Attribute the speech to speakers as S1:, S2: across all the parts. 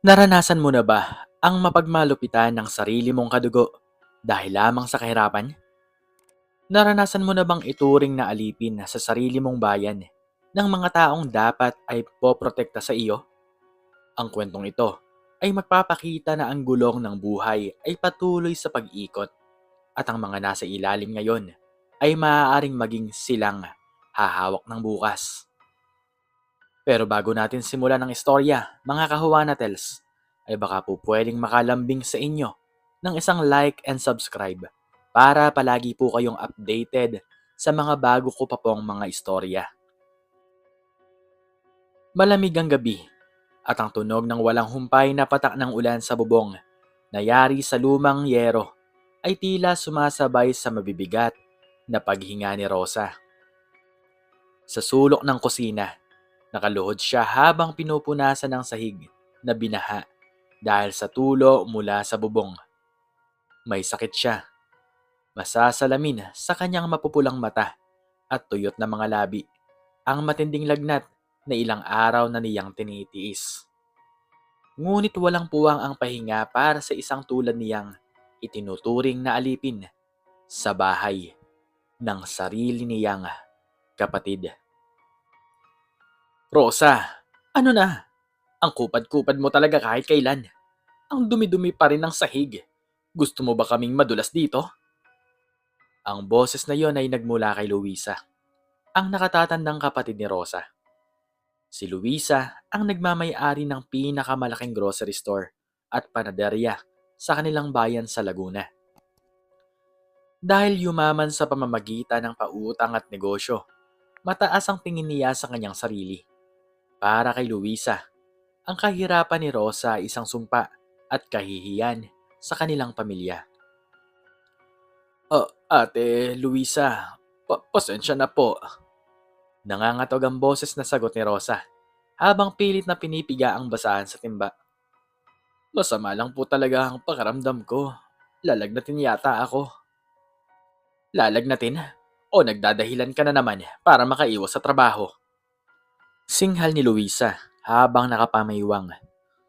S1: Naranasan mo na ba ang mapagmalupitan ng sarili mong kadugo dahil lamang sa kahirapan? Naranasan mo na bang ituring na alipin sa sarili mong bayan ng mga taong dapat ay poprotekta sa iyo? Ang kwentong ito ay magpapakita na ang gulong ng buhay ay patuloy sa pag-ikot at ang mga nasa ilalim ngayon ay maaaring maging silang hahawak ng bukas. Pero bago natin simulan ang istorya, mga kahuwana tels, ay baka po pwedeng makalambing sa inyo ng isang like and subscribe para palagi po kayong updated sa mga bago ko pa pong mga istorya. Malamig ang gabi at ang tunog ng walang humpay na patak ng ulan sa bubong na yari sa lumang yero ay tila sumasabay sa mabibigat na paghinga ni Rosa. Sa sulok ng kusina, nakaluhod siya habang pinupunasan ng sahig na binaha dahil sa tulo mula sa bubong. May sakit siya. Masasalamin sa kanyang mapupulang mata at tuyot na mga labi ang matinding lagnat na ilang araw na niyang tinitiis. Ngunit walang puwang ang pahinga para sa isang tulad niyang itinuturing na alipin sa bahay ng sarili niyang kapatid. Rosa, ano na? Ang kupad-kupad mo talaga kahit kailan. Ang dumi-dumi pa rin ng sahig. Gusto mo ba kaming madulas dito? Ang boses na yon ay nagmula kay Luisa, ang nakatatandang kapatid ni Rosa. Si Luisa ang nagmamay-ari ng pinakamalaking grocery store at panaderya sa kanilang bayan sa Laguna. Dahil yumaman sa pamamagitan ng pautang at negosyo, mataas ang tingin niya sa kanyang sarili. Para kay Luisa, ang kahirapan ni Rosa ay isang sumpa at kahihiyan sa kanilang pamilya. Ate Luisa, pasensya na po. Nangangatog ang boses na sagot ni Rosa habang pilit na pinipiga ang basahan sa timba. Masama lang po talaga ang pakiramdam ko. Lalagnatin yata ako. Lalagnatin? O nagdadahilan ka na naman para makaiwas sa trabaho? Singhal ni Luisa habang nakapamaywang.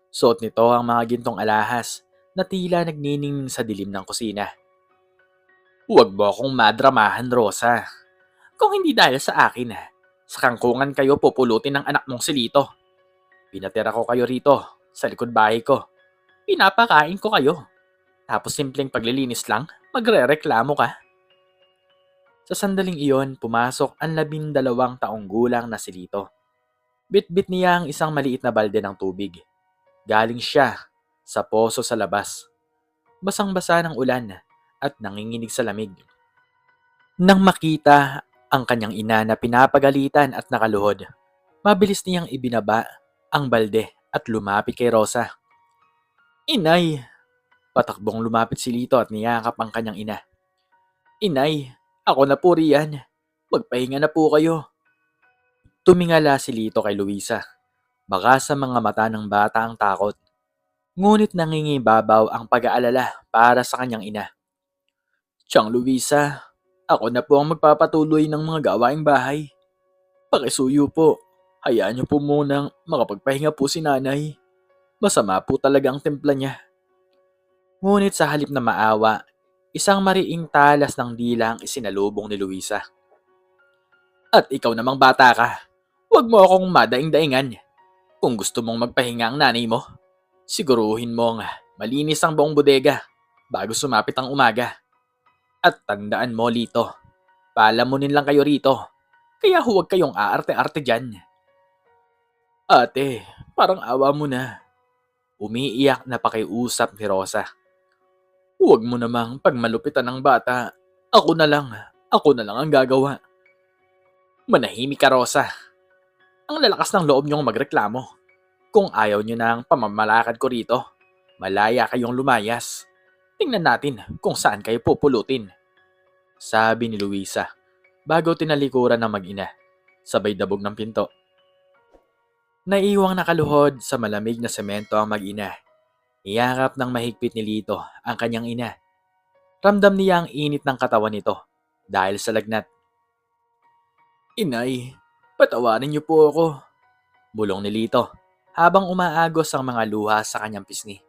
S1: Suot nito ang mga gintong alahas na tila nagniningning sa dilim ng kusina. Huwag mo akong madramahan, Rosa. Kung hindi dahil sa akin, sa kangkungan kayo pupulutin ng anak mong si Lito. Pinatira ko kayo rito, sa likod bahay ko. Pinapakain ko kayo. Tapos simpleng paglilinis lang, magrereklamo ka. Sa sandaling iyon, pumasok ang 12 taong gulang na si Lito. Bit-bit niya ang isang maliit na balde ng tubig. Galing siya sa poso sa labas. Basang-basa ng ulan at nanginginig sa lamig. Nang makita ang kanyang ina na pinapagalitan at nakaluhod, mabilis niyang ibinaba ang balde at lumapit kay Rosa. Inay! Patakbong lumapit si Lito at niyakap ang kanyang ina. Inay, ako na po riyan. Magpahinga na po kayo. Tumingala si Lito kay Luisa. Baka sa mga mata ng bata ang takot. Ngunit nangingibabaw ang pag-aalala para sa kanyang ina. Tiyang Luisa, ako na po ang magpapatuloy ng mga gawaing bahay. Pakisuyo po. Hayaan niyo po munang makapagpahinga po si nanay. Masama po talaga ang timpla niya. Ngunit sa halip na maawa, isang mariing talas ng dila ang isinalubong ni Luisa. At ikaw namang bata ka, huwag mo akong madaing-daingan. Kung gusto mong magpahinga ang nanay mo, siguruhin mong malinis ang buong bodega bago sumapit ang umaga. At tandaan mo, Lito, palamunin lang kayo rito, kaya huwag kayong aarte-arte dyan. Ate, parang awa mo na. Umiiyak na pakiusap ni Rosa. Huwag mo namang pagmalupitan ng bata. Ako na lang ang gagawa. Manahimik ka, Rosa. Ang lalakas ng loob niyong magreklamo. Kung ayaw niyo na ang pamamalakad ko rito, malaya kayong lumayas. Tingnan natin kung saan kayo pupulutin. Sabi ni Luisa bago tinalikuran ng mag-ina, sabay dabog ng pinto. Naiiwang nakaluhod sa malamig na semento ang mag-ina. Iyakap ng mahigpit ni Lito ang kanyang ina. Ramdam niya ang init ng katawan nito dahil sa lagnat. Inay, patawarin niyo po ako, bulong ni Lito. habang umaagos ang mga luha sa kanyang pisngi.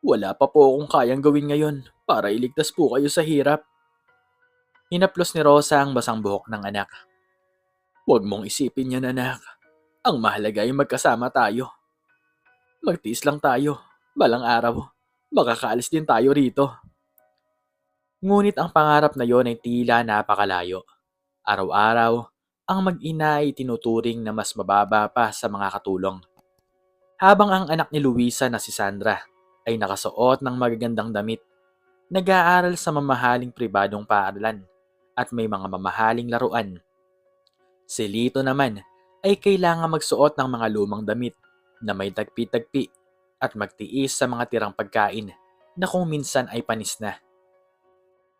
S1: Wala pa po akong kayang gawin ngayon para iligtas po kayo sa hirap. Hinaplos ni Rosa ang basang buhok ng anak. Huwag mong isipin yan, anak. Ang mahalaga ay magkasama tayo. Magtiis lang tayo. Balang araw, makakaalis din tayo rito. Ngunit ang pangarap na yon ay tila napakalayo. Araw-araw, ang mag-ina ay tinuturing na mas mababa pa sa mga katulong. Habang ang anak ni Luisa na si Sandra ay nakasuot ng magagandang damit, nag-aaral sa mamahaling pribadong paaralan at may mga mamahaling laruan. Si Lito naman ay kailangan magsuot ng mga lumang damit na may tagpi-tagpi at magtiis sa mga tirang pagkain na kung minsan ay panis na.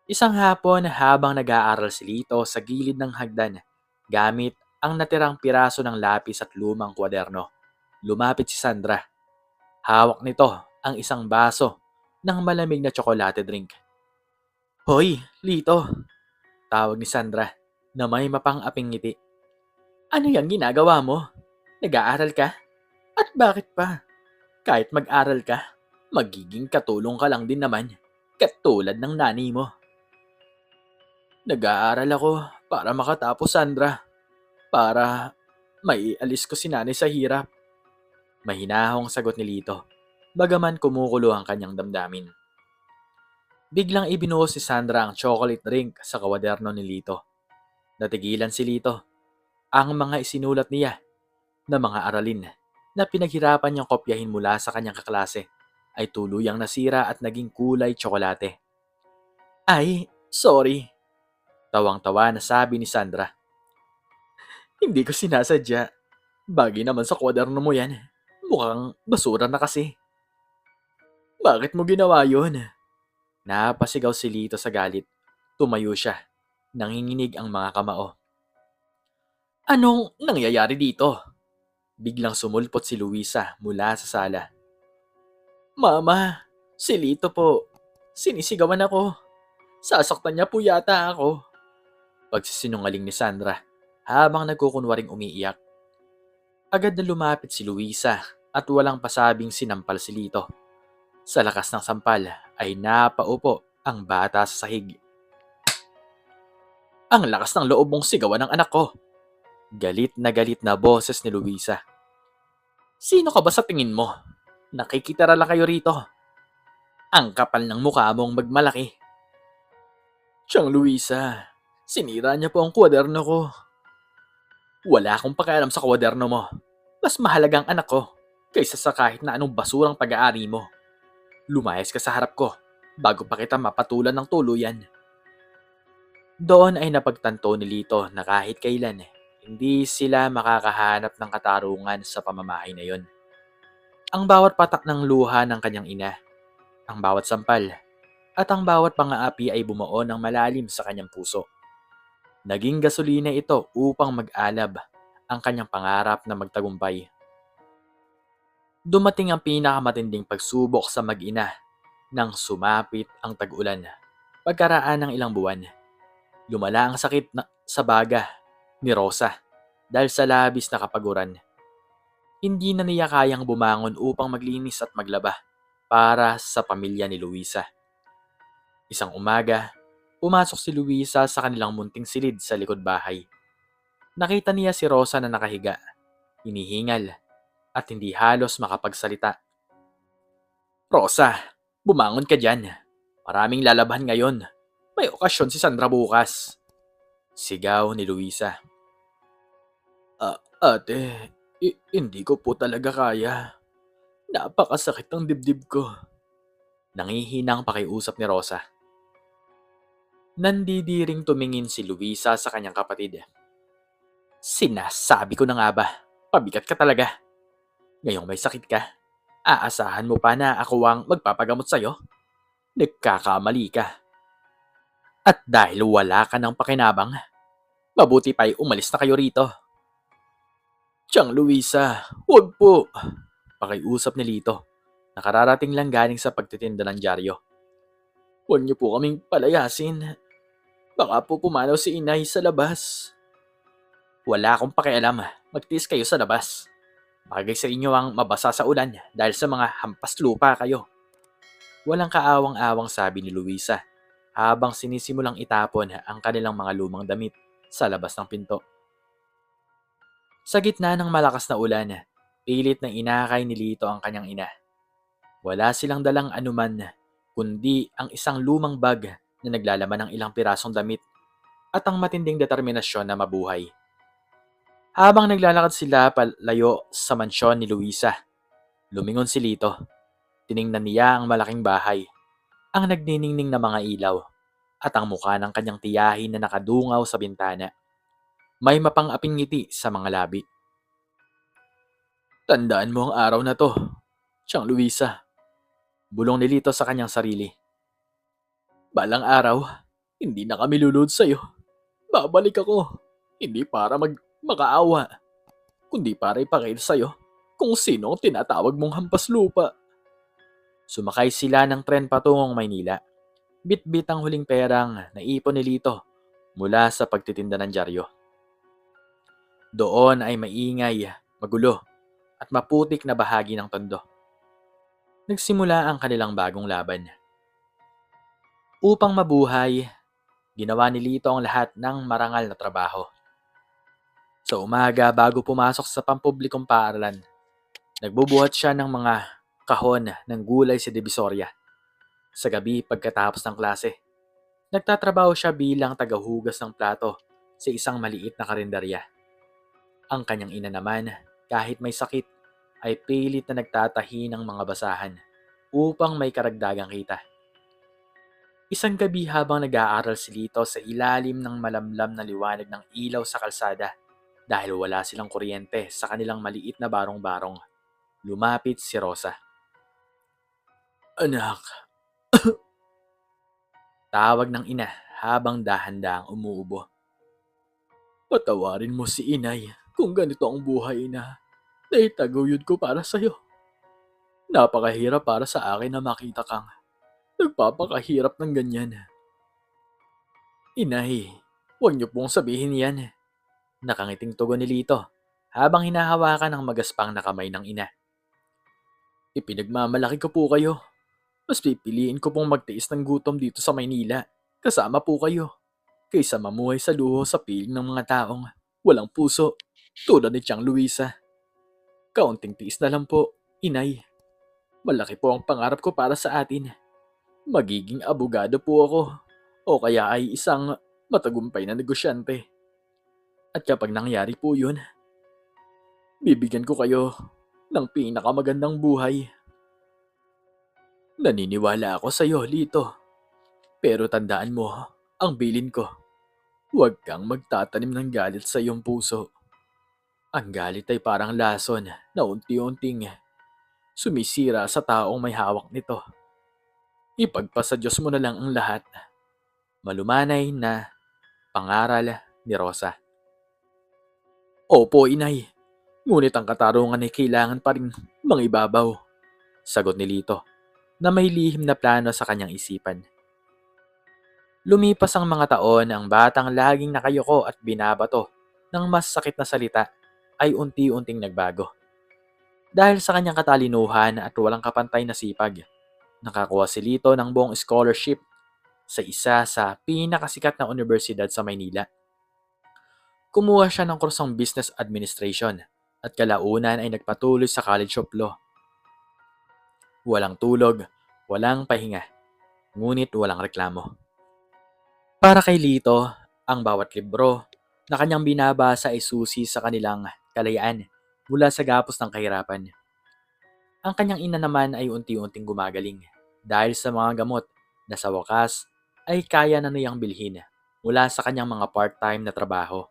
S1: Isang hapon habang nag-aaral si Lito sa gilid ng hagdan gamit ang natirang piraso ng lapis at lumang kwaderno, lumapit si Sandra. Hawak nito ang isang baso ng malamig na tsokolate drink. Hoy, Lito! Tawag ni Sandra na may mapang-aping ngiti. Ano yung ginagawa mo? Nag-aaral ka? At bakit pa? Kahit mag-aral ka, magiging katulong ka lang din naman, katulad ng nanay mo. Nag-aaral ako para makatapos, Sandra. Para maialis ko si nanay sa hirap. Mahinahong sagot ni Lito, bagaman kumukulo ang kanyang damdamin. Biglang ibinuhos si Sandra ang chocolate drink sa kawaderno ni Lito. Natigilan si Lito. Ang mga isinulat niya na mga aralin na pinaghirapan niyang kopyahin mula sa kanyang kaklase ay tuluyang nasira at naging kulay tsokolate. Ay, sorry. Tawang-tawa na sabi ni Sandra. Hindi ko sinasadya. Bagay naman sa kwaderno mo yan. Mukhang basura na kasi. Bakit mo ginawa yun? Napasigaw si Lito sa galit. Tumayo siya. Nanginginig ang mga kamao. Anong nangyayari dito? Biglang sumulpot si Luisa mula sa sala. Mama, si Lito po. Sinisigawan ako. Sasaktan niya po yata ako. Pagsisinungaling ni Sandra habang nagkukunwaring umiiyak. Agad na lumapit si Luisa at walang pasabing sinampal si Lito. Sa lakas ng sampal ay napaupo ang bata sa sahig. Ang lakas ng loob mong sigawan ng anak ko. Galit na boses ni Luisa. Sino ka ba sa tingin mo? Nakikitara lang kayo rito. Ang kapal ng mukha mong magmalaki. Siyang Luisa, sinira niya po ang kwaderno ko. Wala akong pakialam sa kwaderno mo. Mas mahalagang anak ko kaysa sa kahit na anong basurang pag-aari mo. Lumayas ka sa harap ko bago pa kita mapatulan ng tuluyan. Doon ay napagtanto ni Lito na kahit kailan hindi sila makakahanap ng katarungan sa pamamahay na yon. Ang bawat patak ng luha ng kanyang ina, ang bawat sampal, at ang bawat pang-aapi ay bumuo ng malalim sa kanyang puso. Naging gasolina ito upang mag-alab ang kanyang pangarap na magtagumpay. Dumating ang pinakamatinding pagsubok sa mag-ina nang sumapit ang tag-ulan. Pagkaraan ng ilang buwan, lumala ang sakit sa baga ni Rosa dahil sa labis na kapaguran. Hindi na niya kayang bumangon upang maglinis at maglaba para sa pamilya ni Luisa. Isang umaga, pumasok si Luisa sa kanilang munting silid sa likod bahay. Nakita niya si Rosa na nakahiga, hinihingal, at hindi halos makapagsalita. Rosa, bumangon ka dyan. Maraming lalaban ngayon. May okasyon si Sandra bukas. Sigaw ni Luisa. Ate, hindi ko po talaga kaya. Napakasakit ng dibdib ko. Nangihinang pakiusap ni Rosa. Nandidiring tumingin si Luisa sa kanyang kapatid. Sinasabi ko na nga ba, pabigat ka talaga. Ngayong may sakit ka, aasahan mo pa na ako ang magpapagamot sa'yo? Nagkakamali ka. At dahil wala ka ng pakinabang, mabuti pa'y umalis na kayo rito. Tiyang Luisa, huwag po. Pakiusap ni Lito. Nakararating lang galing sa pagtitinda ng dyaryo. Huwag niyo po kaming palayasin. Baka po pumanaw si inay sa labas. Wala akong pakialam. Magtiis kayo sa labas. Bagay sa inyo ang mabasa sa ulan dahil sa mga hampas lupa kayo. Walang kaawang-awang sabi ni Luisa habang sinisimulang itapon ang kanilang mga lumang damit sa labas ng pinto. Sa gitna ng malakas na ulan, pilit na inakay ni Lito ang kanyang ina. Wala silang dalang anuman kundi ang isang lumang bag na naglalaman ng ilang pirasong damit at ang matinding determinasyon na mabuhay. Habang naglalakad sila palayo sa mansyon ni Luisa, lumingon si Lito. Tiningnan niya ang malaking bahay, ang nagniningning na mga ilaw, at ang mukha ng kanyang tiyahin na nakadungaw sa bintana. May mapang-aping ngiti sa mga labi. Tandaan mo ang araw na to, Siyang Luisa. Bulong ni Lito sa kanyang sarili. Balang araw, hindi na kami lulod sa'yo. Babalik ako, hindi para makaawa, kundi para ipakita sa'yo kung sino ang tinatawag mong hampas lupa. Sumakay sila ng tren patungong Maynila. Bit-bit ang huling perang naipon ni Lito mula sa pagtitinda ng dyaryo. Doon ay maingay, magulo, at maputik na bahagi ng tondo. Nagsimula ang kanilang bagong laban. Upang mabuhay, ginawa ni Lito ang lahat ng marangal na trabaho. Sa umaga bago pumasok sa pampublikong paaralan, nagbubuhat siya ng mga kahon ng gulay sa Divisoria. Sa gabi pagkatapos ng klase, nagtatrabaho siya bilang tagahugas ng plato sa isang maliit na karinderya. Ang kanyang ina naman, kahit may sakit, ay pilit na nagtatahi ng mga basahan upang may karagdagang kita. Isang gabi habang nag-aaral si Lito sa ilalim ng malamlam na liwanag ng ilaw sa kalsada dahil wala silang kuryente sa kanilang maliit na barong-barong, lumapit si Rosa. Anak, tawag ng ina habang dahan-dahang umuubo. Patawarin mo si inay kung ganito ang buhay na naitaguyod ko para sa'yo. Napakahirap para sa akin na makita kang nagpapakahirap ng ganyan. Inay, huwag niyo pong sabihin yan. Nakangiting tugon ni Lito habang hinahawakan ang magaspang na kamay ng ina. Ipinagmamalaki ko po kayo. Mas pipiliin ko pong magtiis ng gutom dito sa Maynila. Kasama po kayo. Kaysa mamuhay sa luho sa piling ng mga taong walang puso tulad ni Siyang Luisa. Kaunting tiis na lang po, inay. Malaki po ang pangarap ko para sa atin. Magiging abogado po ako o kaya ay isang matagumpay na negosyante. At kapag nangyari po yun, bibigyan ko kayo ng pinakamagandang buhay. Naniniwala ako sa iyo, Lito. Pero tandaan mo, ang bilin ko, huwag kang magtatanim ng galit sa iyong puso. Ang galit ay parang lason na unti-unting sumisira sa taong may hawak nito. Ipagpasa Diyos mo na lang ang lahat. Malumanay na pangaral ni Rosa. Opo, inay. Ngunit ang katarungan ay kailangan pa rin mangibabaw. Sagot ni Lito na may lihim na plano sa kanyang isipan. Lumipas ang mga taon, ang batang laging nakayuko at binabato ng mas sakit na salita ay unti-unting nagbago. Dahil sa kanyang katalinuhan at walang kapantay na sipag, nakakuha si Lito ng buong scholarship sa isa sa pinakasikat na universidad sa Maynila. Kumuha siya ng kursong Business Administration at kalaunan ay nagpatuloy sa College of Law. Walang tulog, walang pahinga, ngunit walang reklamo. Para kay Lito, ang bawat libro na kanyang binabasa ay susi sa kanilang kalayaan mula sa gapos ng kahirapan. Ang kanyang ina naman ay unti-unting gumagaling dahil sa mga gamot na sa wakas ay kaya na niyang bilhin mula sa kanyang mga part-time na trabaho.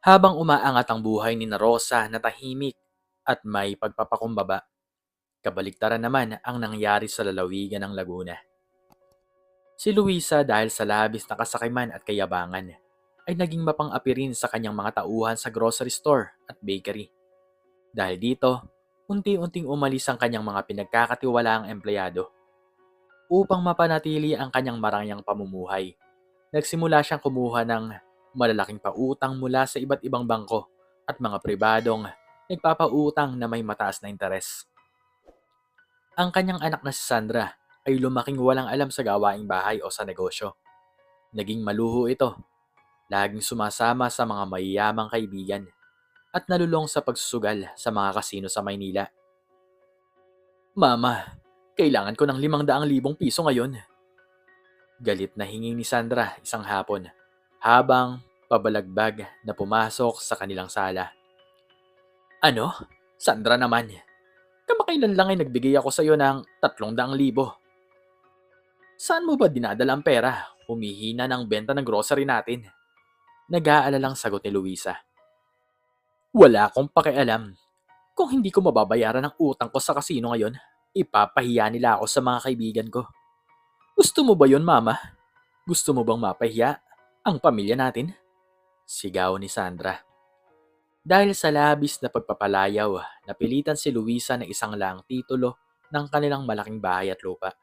S1: Habang umaangat ang buhay ni Rosa na tahimik at may pagpapakumbaba, kabaliktaran naman ang nangyari sa lalawigan ng Laguna. Si Luisa dahil sa labis na kasakiman at kayabangan ay naging mapang-api rin sa kanyang mga tauhan sa grocery store at bakery. Dahil dito, unti-unting umalis ang kanyang mga pinagkakatiwalaang empleyado. Upang mapanatili ang kanyang marangyang pamumuhay, nagsimula siyang kumuha ng malalaking pautang mula sa iba't ibang bangko at mga pribadong nagpapautang na may mataas na interes. Ang kanyang anak na si Sandra ay lumaking walang alam sa gawaing bahay o sa negosyo. Naging maluho ito, laging sumasama sa mga mayayamang kaibigan at nalulong sa pagsusugal sa mga kasino sa Maynila. Mama, kailangan ko ng 500,000 piso ngayon. Galit na hingi ni Sandra isang hapon habang pabalagbag na pumasok sa kanilang sala. Ano? Sandra naman. Kamakailan lang ay nagbigay ako sa iyo ng 300,000. Saan mo ba dinadala ang pera? Humihina ng benta ng grocery natin. Nag-aalalang sagot ni Luisa. Wala akong pakialam. Kung hindi ko mababayaran ang utang ko sa kasino ngayon, ipapahiya nila ako sa mga kaibigan ko. Gusto mo ba yon, Mama? Gusto mo bang mapahiya ang pamilya natin? Sigaw ni Sandra. Dahil sa labis na pagpapalayaw, napilitan si Luisa na isang lang titulo ng kanilang malaking bahay at lupa.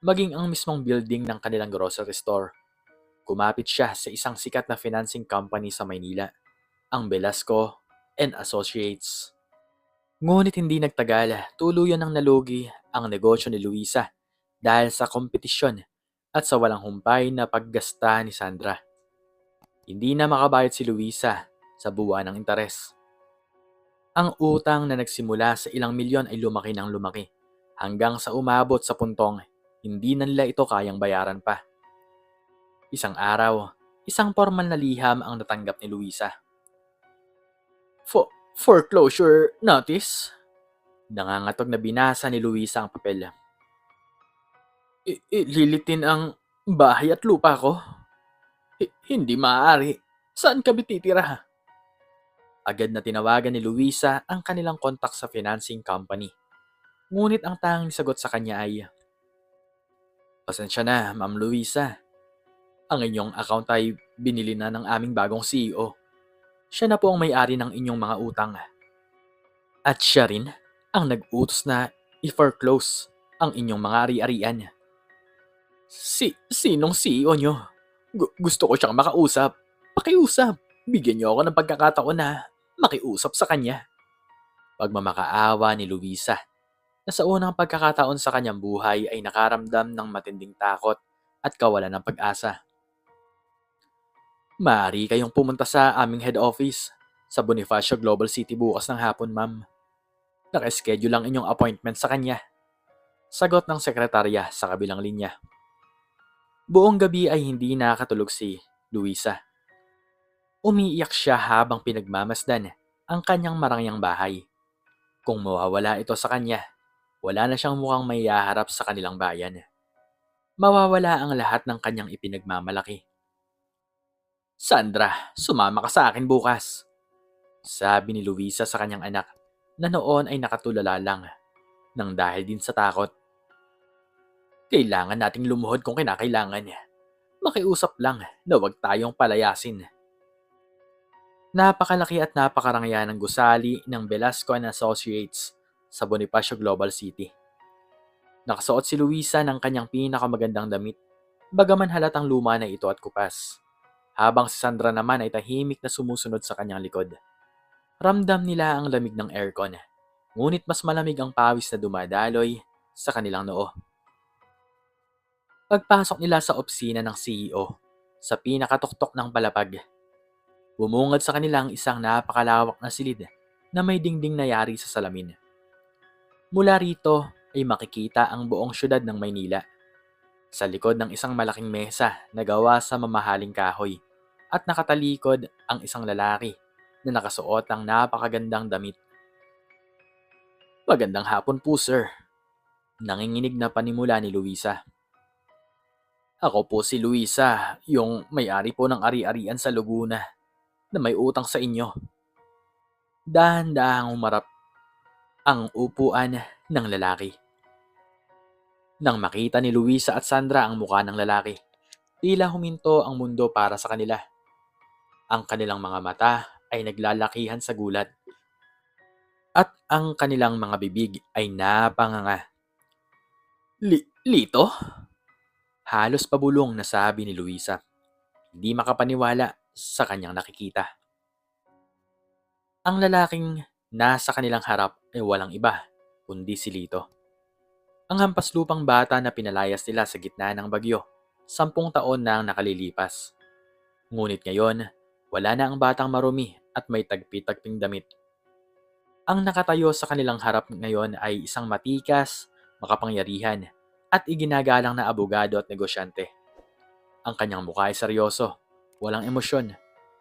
S1: Maging ang mismong building ng kanilang grocery store. Kumapit siya sa isang sikat na financing company sa Maynila, ang Velasco and Associates. Ngunit hindi nagtagal, tuluyan ng nalugi ang negosyo ni Luisa dahil sa kompetisyon at sa walang humpay na paggasta ni Sandra. Hindi na makabayad si Luisa sa buwan ng interes. Ang utang na nagsimula sa ilang milyon ay lumaki ng lumaki hanggang sa umabot sa puntong hindi na nila ito kayang bayaran pa. Isang araw, isang formal na liham ang natanggap ni Luisa. Foreclosure notice? Nangangatog na binasa ni Luisa ang papel. Lilitin ang bahay at lupa ko? Hindi maaari. Saan kami titira? Agad na tinawagan ni Luisa ang kanilang kontak sa financing company. Ngunit ang tanging sagot sa kanya ay, Pasensya na, Ma'am Luisa. Ang inyong account ay binili na ng aming bagong CEO. Siya na po ang may-ari ng inyong mga utang. At siya rin ang nag-utos na i-foreclose ang inyong mga ari-arian. Sinong CEO nyo? Gusto ko siyang makausap. Pakiusap. Bigyan niyo ako ng pagkakataon na makiusap sa kanya. Pagmamakaawa ni Luisa na sa unang pagkakataon sa kanyang buhay ay nakaramdam ng matinding takot at kawalan ng pag-asa. Maaari kayong pumunta sa aming head office sa Bonifacio Global City bukas ng hapon, ma'am. Naka-schedule lang inyong appointment sa kanya. Sagot ng sekretarya sa kabilang linya. Buong gabi ay hindi nakatulog si Luisa. Umiiyak siya habang pinagmamasdan ang kanyang marangyang bahay. Kung mawawala ito sa kanya, wala na siyang mukhang may haharap sa kanilang bayan. Mawawala ang lahat ng kanyang ipinagmamalaki. Sandra, sumama ka sa akin bukas. Sabi ni Luisa sa kanyang anak na noon ay nakatulala lang nang dahil din sa takot. Kailangan nating lumuhod kung kinakailangan. Makiusap lang na huwag tayong palayasin. Napakalaki at napakarangya ng gusali ng Velasco and Associates sa Bonifacio Global City. Nakasuot si Luisa ng kanyang pinakamagandang damit, bagaman halatang luma na ito at kupas. Habang si Sandra naman ay tahimik na sumusunod sa kanyang likod. Ramdam nila ang lamig ng aircon, ngunit mas malamig ang pawis na dumadaloy sa kanilang noo. Pagpasok nila sa opisina ng CEO, sa pinakatuktok ng palapag, bumungad sa kanilang isang napakalawak na silid na may dingding na yari sa salamin. Mula rito ay makikita ang buong syudad ng Maynila. Sa likod ng isang malaking mesa na gawa sa mamahaling kahoy at nakatalikod ang isang lalaki na nakasuot ng napakagandang damit. Magandang hapon po, sir. Nanginginig na panimula ni Luisa. Ako po si Luisa, yung may-ari po ng ari-arian sa Laguna na may utang sa inyo. Dahan-dahang umarap ang upuan ng lalaki. Nang makita ni Luisa at Sandra ang mukha ng lalaki, tila huminto ang mundo para sa kanila. Ang kanilang mga mata ay naglalakihan sa gulat. At ang kanilang mga bibig ay napanganga. Lito? Halos pabulong na sabi ni Luisa. Hindi makapaniwala sa kanyang nakikita. Ang lalaking Nasa kanilang harap ay walang iba, kundi si Lito. Ang hampas lupang bata na pinalayas nila sa gitna ng bagyo. 10 taon na ang nakalilipas. Ngunit ngayon, wala na ang batang marumi at may tagpi-tagping damit. Ang nakatayo sa kanilang harap ngayon ay isang matikas, makapangyarihan, at iginagalang na abogado at negosyante. Ang kanyang mukha ay seryoso, walang emosyon,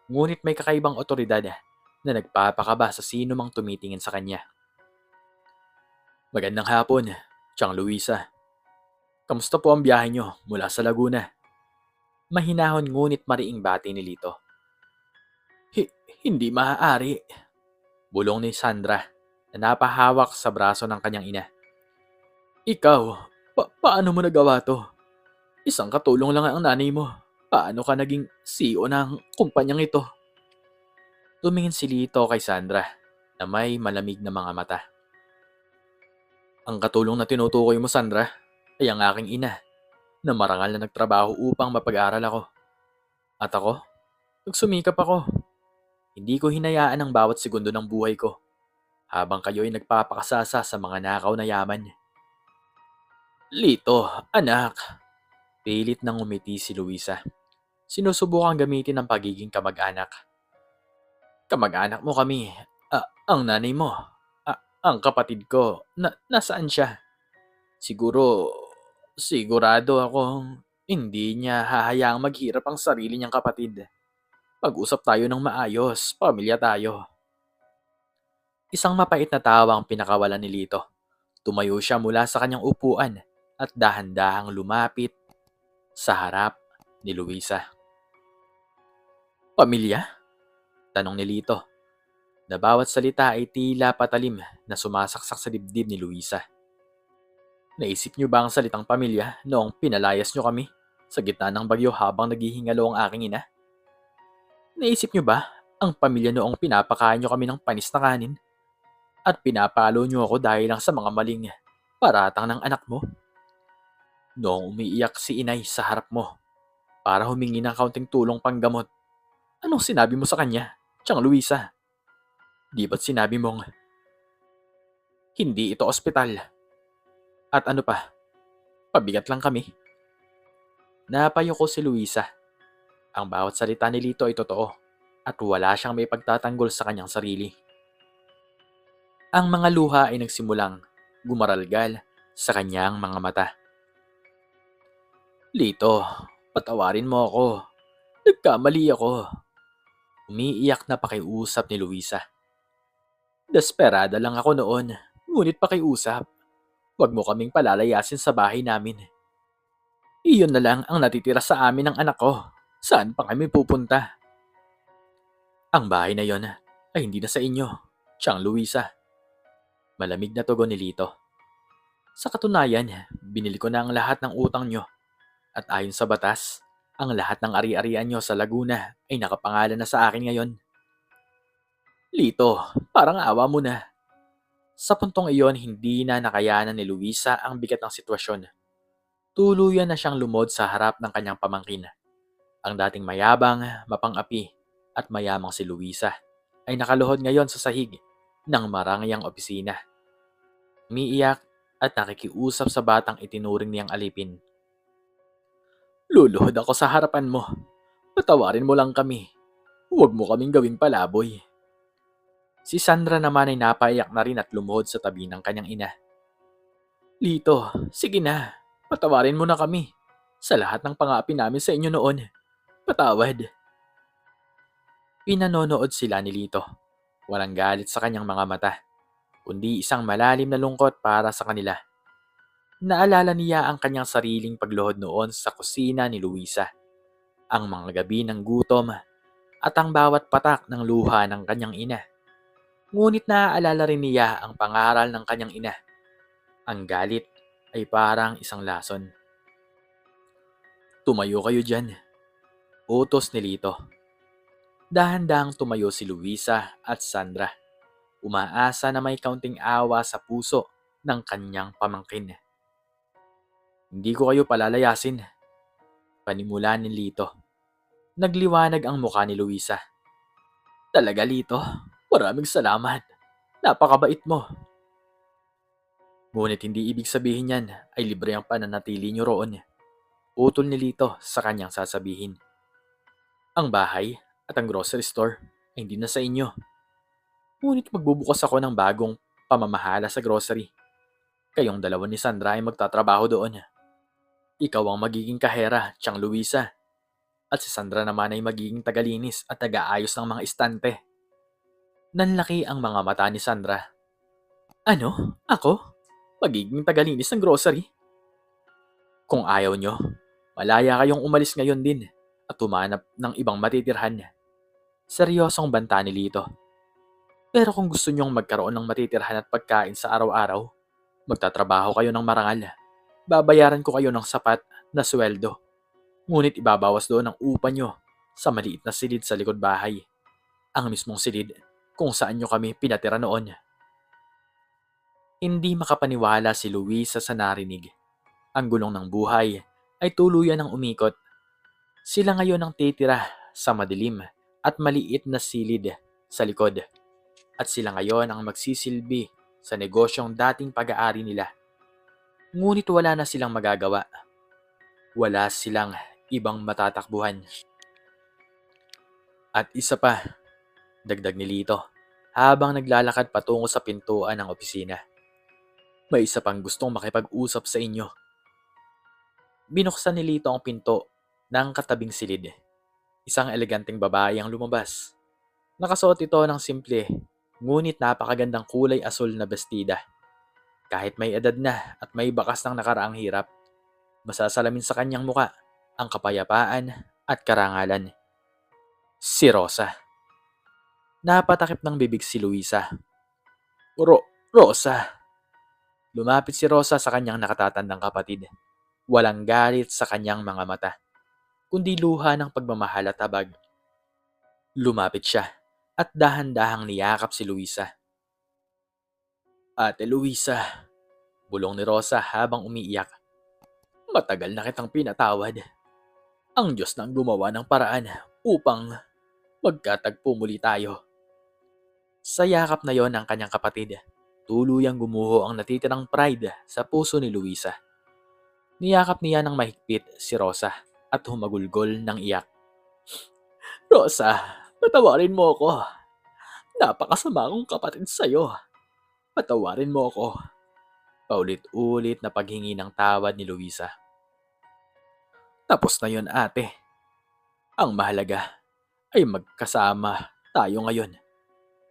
S1: ngunit may kakaibang otoridad na nagpapakaba sa sino mang tumitingin sa kanya. Magandang hapon, Chang Luisa. Kamusta po ang biyahe nyo mula sa Laguna? Mahinahon ngunit mariing bati ni Lito. Hindi maaari, bulong ni Sandra na napahawak sa braso ng kanyang ina. Ikaw, paano mo nagawa to? Isang katulong lang ang nanay mo. Paano ka naging CEO ng kumpanyang ito? Tumingin si Lito kay Sandra na may malamig na mga mata. Ang katulong na tinutukoy mo, Sandra, ay ang aking ina na marangal na nagtrabaho upang mapag-aral ako. At ako, nagsumikap ako. Hindi ko hinayaan ang bawat segundo ng buhay ko habang kayo'y nagpapakasasa sa mga nakaw na yaman. Lito, anak. Pilit nang umiti si Luisa. Sinusubukang gamitin ang pagiging kamag-anak. Kamag-anak mo kami. Ang nanay mo. Ang kapatid ko. Nasaan siya? Sigurado akong hindi niya hahayaang maghirap ang sarili niyang kapatid. Pag-usap tayo ng maayos. Pamilya tayo. Isang mapait na tawa ang pinakawalan ni Lito. Tumayo siya mula sa kanyang upuan at dahan-dahang lumapit sa harap ni Luisa. Pamilya? Tanong ni Lito, na bawat salita ay tila patalim na sumasaksak sa dibdib ni Luisa. Naisip niyo ba ang salitang pamilya noong pinalayas niyo kami sa gitna ng bagyo habang naghihingalo ang aking ina? Naisip niyo ba ang pamilya noong pinapakain niyo kami ng panis na kanin at pinapalo niyo ako dahil lang sa mga maling paratang ng anak mo? Noong umiiyak si inay sa harap mo para humingi ng kaunting tulong panggamot, anong sinabi mo sa kanya, Chang Luisa? Di ba't sinabi mong, hindi ito ospital? At ano pa, pabigat lang kami? Napayo ko si Luisa. Ang bawat salita ni Lito ay totoo at wala siyang may pagtatanggol sa kanyang sarili. Ang mga luha ay nagsimulang gumaralgal sa kanyang mga mata. Lito, patawarin mo ako. Nagkamali ako. Umiiyak na pakiusap ni Luisa. Desperada lang ako noon, ngunit pakiusap. Huwag mo kaming palalayasin sa bahay namin. Iyon na lang ang natitira sa amin ng anak ko. Saan pa kami pupunta? Ang bahay na yon ay hindi na sa inyo, Chang Luisa. Malamig na tugon ni Lito. Sa katunayan, binili ko na ang lahat ng utang nyo. At ayon sa batas, ang lahat ng ari-arian nyo sa Laguna ay nakapangalan na sa akin ngayon. Lito, parang awa mo na. Sa puntong iyon, hindi na nakayanan ni Luisa ang bigat ng sitwasyon. Tuluyan na siyang lumod sa harap ng kanyang pamangkin. Ang dating mayabang, mapang-api, at mayamang si Luisa ay nakaluhod ngayon sa sahig ng marangayang opisina. Umiiyak at nakikiusap sa batang itinuring niyang alipin. Luluhod ako sa harapan mo. Patawarin mo lang kami. Huwag mo kaming gawing palaboy. Si Sandra naman ay napaiyak na rin at lumuhod sa tabi ng kanyang ina. Lito, sige na. Patawarin mo na kami. Sa lahat ng pangapi namin sa inyo noon. Patawad. Pinanonood sila ni Lito. Walang galit sa kanyang mga mata, kundi isang malalim na lungkot para sa kanila. Naalala niya ang kanyang sariling pagluhod noon sa kusina ni Luisa. Ang mga gabi ng gutom at ang bawat patak ng luha ng kanyang ina. Ngunit naaalala rin niya ang pangaral ng kanyang ina. Ang galit ay parang isang lason. Tumayo kayo dyan. Utos ni Lito. Dahan-dahang tumayo si Luisa at Sandra. Umaasa na may kaunting awa sa puso ng kanyang pamangkin. Hindi ko kayo palalayasin. Panimula ni Lito. Nagliwanag ang mukha ni Luisa. Talaga, Lito. Maraming salamat. Napakabait mo. Ngunit hindi ibig sabihin yan ay libre ang pananatili niyo roon. Utol ni Lito sa kanyang sasabihin. Ang bahay at ang grocery store ay hindi na sa inyo. Ngunit magbubukas ako ng bagong pamamahala sa grocery. Kayong dalawa ni Sandra ay magtatrabaho doon. Ikaw ang magiging kahera, Chang Luisa. At si Sandra naman ay magiging tagalinis at nag-aayos ng mga istante. Nanlaki ang mga mata ni Sandra. Ano? Ako? Magiging tagalinis ng grocery? Kung ayaw nyo, malaya kayong umalis ngayon din at humanap ng ibang matitirhan. Seryosong banta ni Lito. Pero kung gusto nyong magkaroon ng matitirhan at pagkain sa araw-araw, magtatrabaho kayo ng marangal. Babayaran ko kayo ng sapat na sweldo. Ngunit ibabawas doon ang upa nyo sa maliit na silid sa likod bahay. Ang mismong silid kung saan nyo kami pinatira noon. Hindi makapaniwala si Luisa sa narinig. Ang gulong ng buhay ay tuluyan ng umikot. Sila ngayon ang titira sa madilim at maliit na silid sa likod. At sila ngayon ang magsisilbi sa negosyong dating pag-aari nila. Ngunit wala na silang magagawa. Wala silang ibang matatakbuhan. At isa pa, dagdag ni Lito, habang naglalakad patungo sa pintuan ng opisina. May isa pang gustong makipag-usap sa inyo. Binuksan ni Lito ang pinto ng katabing silid. Isang eleganteng babae ang lumabas. Nakasuot ito ng simple, ngunit napakagandang kulay asul na bestida. Kahit may edad na at may bakas ng nakaraang hirap, masasalamin sa kanyang muka ang kapayapaan at karangalan. Si Rosa. Napatakip ng bibig si Luisa. Rosa. Lumapit si Rosa sa kanyang nakatatandang kapatid. Walang galit sa kanyang mga mata, kundi luha ng pagmamahal at habag. Lumapit siya at dahan-dahang niyakap si Luisa. Ate Luisa, bulong ni Rosa habang umiiyak. Matagal na kitang pinatawad. Ang Diyos nang gumawa ng paraan upang magkatagpo muli tayo. Sa yakap na yon ng kanyang kapatid, tuluyang gumuho ang natitirang pride sa puso ni Luisa. Niyakap niya ng mahigpit si Rosa at humagulgol ng iyak. Rosa, patawarin mo ako. Napakasama kong kapatid sa'yo. Patawarin mo ako. Paulit-ulit na paghingi ng tawad ni Luisa. Tapos na yon, ate. Ang mahalaga ay magkasama tayo ngayon.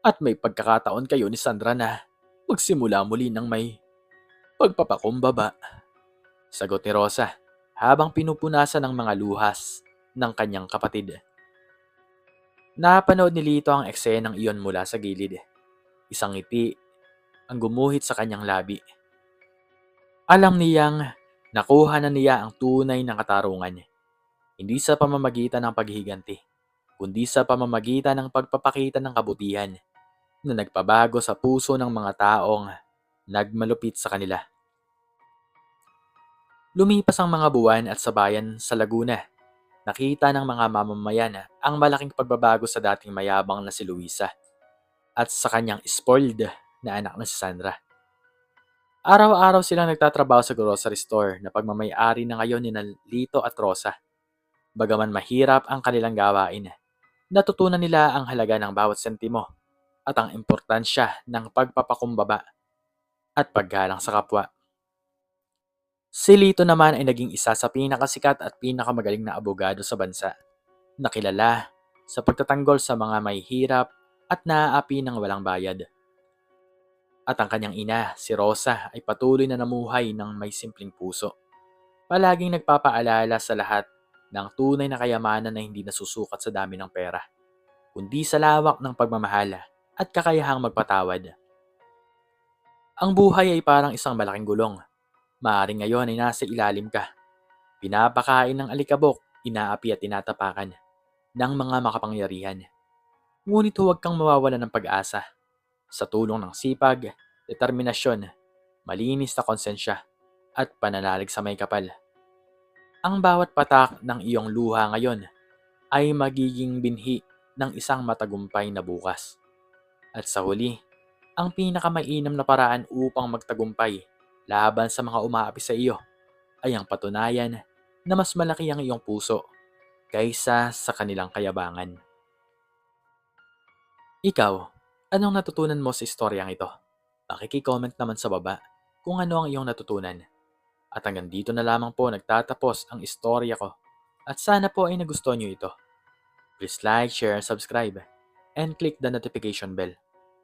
S1: At may pagkakataon kayo ni Sandra na magsimula muli ng may pagpapakumbaba. Sagot ni Rosa habang pinupunasan ng mga luhas ng kanyang kapatid. Napanood ni Lito ang eksenang iyon mula sa gilid. Isang ngiti ang gumuhit sa kanyang labi. Alam niyang nakuha na niya ang tunay na katarungan. Hindi sa pamamagitan ng paghihiganti, kundi sa pamamagitan ng pagpapakita ng kabutihan na nagpabago sa puso ng mga taong nagmalupit sa kanila. Lumipas ang mga buwan at sa bayan sa Laguna, nakita ng mga mamamayan ang malaking pagbabago sa dating mayabang na si Luisa at sa kanyang spoiled na anak na si Sandra. Araw-araw silang nagtatrabaho sa grocery store na pagmamay-ari na ngayon ni Lito at Rosa. Bagaman mahirap ang kanilang gawain, natutunan nila ang halaga ng bawat sentimo at ang importansya ng pagpapakumbaba at paggalang sa kapwa. Si Lito naman ay naging isa sa pinakasikat at pinakamagaling na abogado sa bansa, nakilala sa pagtatanggol sa mga may hirap at naaapi ng walang bayad. At ang kanyang ina, si Rosa, ay patuloy na namuhay ng may simpleng puso. Palaging nagpapaalala sa lahat ng tunay na kayamanan na hindi nasusukat sa dami ng pera, kundi sa lawak ng pagmamahal at kakayahang magpatawad. Ang buhay ay parang isang malaking gulong. Maaaring ngayon ay nasa ilalim ka. Pinapakain ng alikabok, inaapi at tinatapakan ng mga makapangyarihan. Ngunit huwag kang mawawalan ng pag-asa. Sa tulong ng sipag, determinasyon, malinis na konsensya, at pananalig sa may kapal. Ang bawat patak ng iyong luha ngayon ay magiging binhi ng isang matagumpay na bukas. At sa huli, Ang pinakamainam na paraan upang magtagumpay laban sa mga umaapi sa iyo ay ang patunayan na mas malaki ang iyong puso kaysa sa kanilang kayabangan. Ikaw, anong natutunan mo sa istoryang ito? Pakiki-comment naman sa baba kung ano ang iyong natutunan. At hanggang dito na lamang po nagtatapos ang istorya ko. At sana po ay nagustuhan niyo ito. Please like, share, and subscribe. And click the notification bell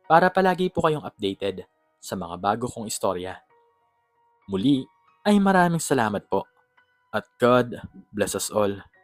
S1: para palagi po kayong updated sa mga bago kong istorya. Muli ay maraming salamat po. At God bless us all.